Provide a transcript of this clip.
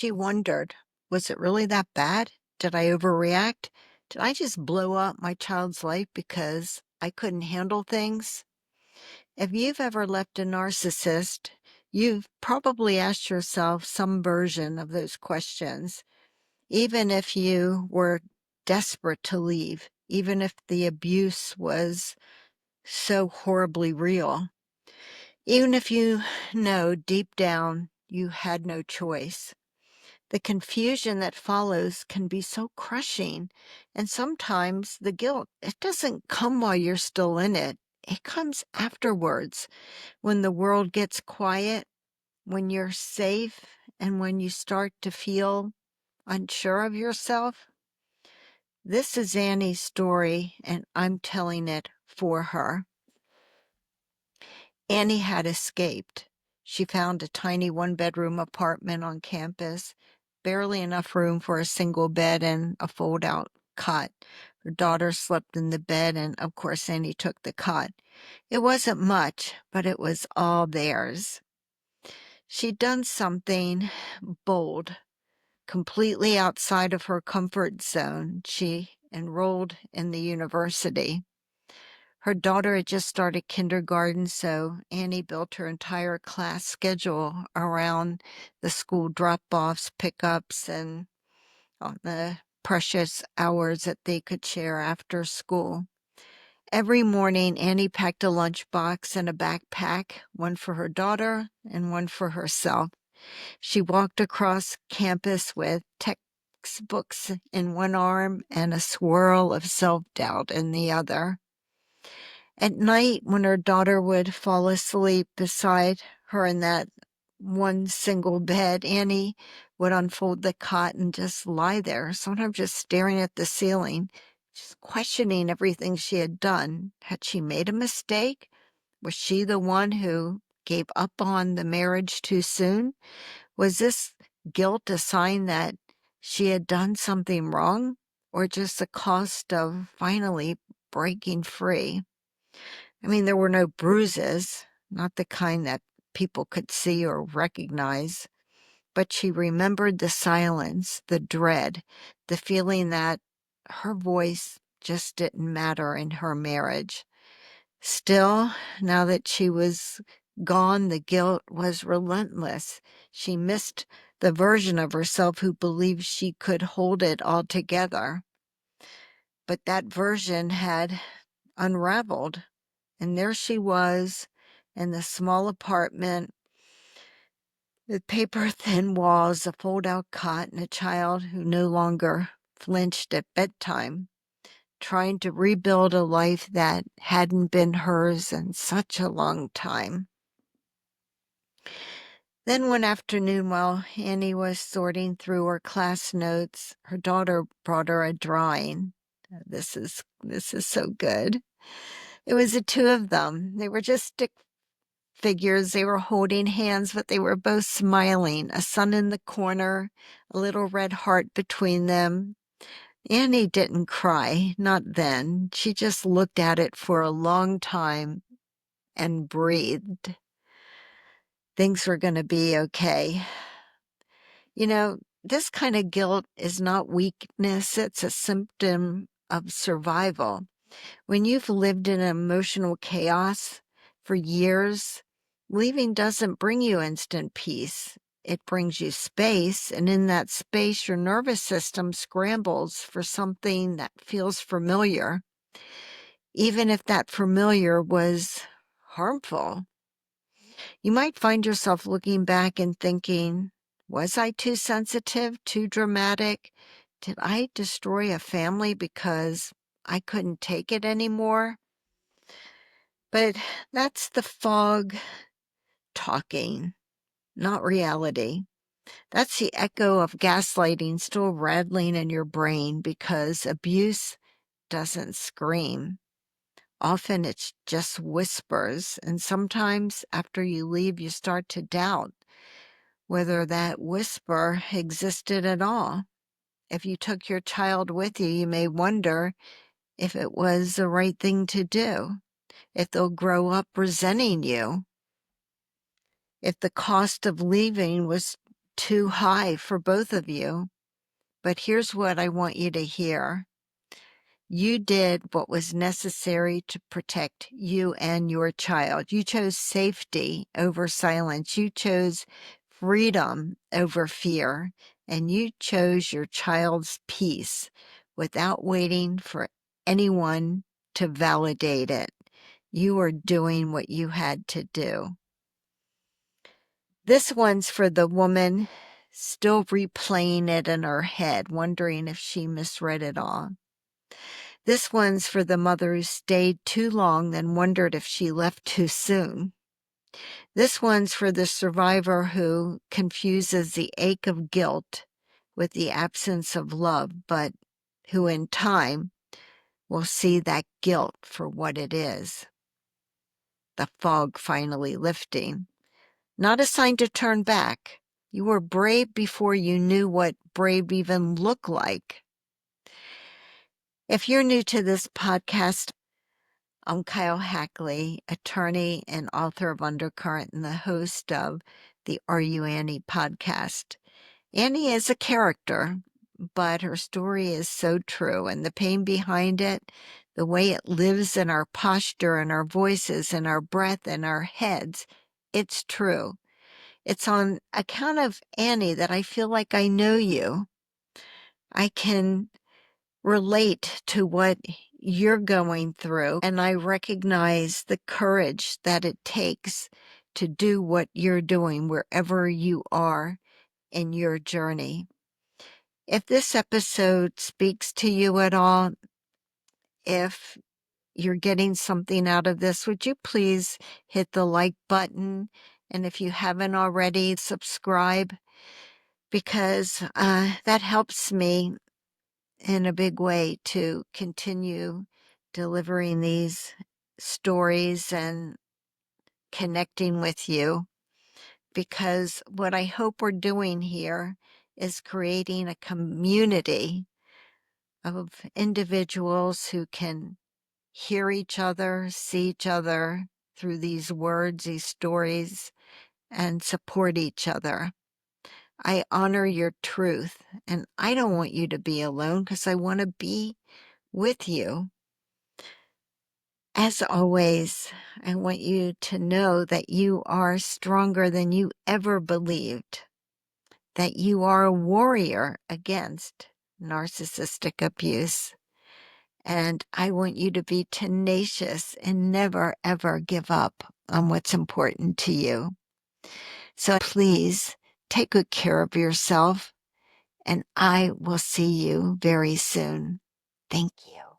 She wondered, was it really that bad? Did I overreact? Did I just blow up my child's life because I couldn't handle things? If you've ever left a narcissist, you've probably asked yourself some version of those questions, even if you were desperate to leave, even if the abuse was so horribly real, even if you know deep down you had no choice. The confusion that follows can be so crushing, and sometimes the guilt, it doesn't come while you're still in it. It comes afterwards, when the world gets quiet, when you're safe, and when you start to feel unsure of yourself. This is Annie's story, and I'm telling it for her. Annie had escaped. She found a tiny one-bedroom apartment on campus, barely enough room for a single bed and a fold-out cot. Her daughter slept in the bed, and of course Annie took the cot. It wasn't much, but it was all theirs. She'd done something bold, completely outside of her comfort zone. She enrolled in the university. Her daughter had just started kindergarten, so Annie built her entire class schedule around the school drop-offs, pickups, and the precious hours that they could share after school. Every morning, Annie packed a lunchbox and a backpack, one for her daughter and one for herself. She walked across campus with textbooks in one arm and a swirl of self-doubt in the other. At night, when her daughter would fall asleep beside her in that one single bed, Annie would unfold the cot and just lie there, sometimes just staring at the ceiling, just questioning everything she had done. Had she made a mistake? Was she the one who gave up on the marriage too soon? Was this guilt a sign that she had done something wrong, or just the cost of finally breaking free? I mean, there were no bruises, not the kind that people could see or recognize, but she remembered the silence, the dread, the feeling that her voice just didn't matter in her marriage. Still, now that she was gone, the guilt was relentless. She missed the version of herself who believed she could hold it all together. But that version had unraveled. And there she was in the small apartment with paper-thin walls, a fold-out cot, and a child who no longer flinched at bedtime, trying to rebuild a life that hadn't been hers in such a long time. Then one afternoon, while Annie was sorting through her class notes, her daughter brought her a drawing. This is so good. It was the two of them. They were just stick figures. They were holding hands, but they were both smiling. A sun in the corner, a little red heart between them. Annie didn't cry, not then. She just looked at it for a long time and breathed. Things were going to be okay. You know, this kind of guilt is not weakness. It's a symptom of survival. When you've lived in emotional chaos for years, leaving doesn't bring you instant peace. It brings you space, and in that space, your nervous system scrambles for something that feels familiar, even if that familiar was harmful. You might find yourself looking back and thinking, was I too sensitive, too dramatic? Did I destroy a family because I couldn't take it anymore? But that's the fog talking, not reality. That's the echo of gaslighting still rattling in your brain, because abuse doesn't scream. Often it's just whispers, and sometimes after you leave, you start to doubt whether that whisper existed at all. If you took your child with you, you may wonder if it was the right thing to do, if they'll grow up resenting you, if the cost of leaving was too high for both of you. But here's what I want you to hear. You did what was necessary to protect you and your child. You chose safety over silence. You chose freedom over fear. And you chose your child's peace without waiting for anyone to validate it. You were doing what you had to do. This one's for the woman still replaying it in her head, wondering if she misread it all. This one's for the mother who stayed too long, then wondered if she left too soon. This one's for the survivor who confuses the ache of guilt with the absence of love, but who in time will see that guilt for what it is. The fog finally lifting. Not a sign to turn back. You were brave before you knew what brave even looked like. If you're new to this podcast, I'm Kyle Hackley, attorney and author of Undercurrent and the host of the Are You Annie podcast. Annie is a character, but her story is so true, and the pain behind it, the way it lives in our posture and our voices and our breath and our heads, it's true. It's on account of Annie that I feel like I know you. I can relate to what you're going through, and I recognize the courage that it takes to do what you're doing wherever you are in your journey. If this episode speaks to you at all, if you're getting something out of this, would you please hit the like button? And if you haven't already, subscribe, because that helps me in a big way to continue delivering these stories and connecting with you. Because what I hope we're doing here is creating a community of individuals who can hear each other, see each other through these words, these stories, and support each other. I honor your truth, and I don't want you to be alone because I want to be with you. As always, I want you to know that you are stronger than you ever believed, that you are a warrior against narcissistic abuse. And I want you to be tenacious and never, ever give up on what's important to you. So please take good care of yourself, and I will see you very soon. Thank you.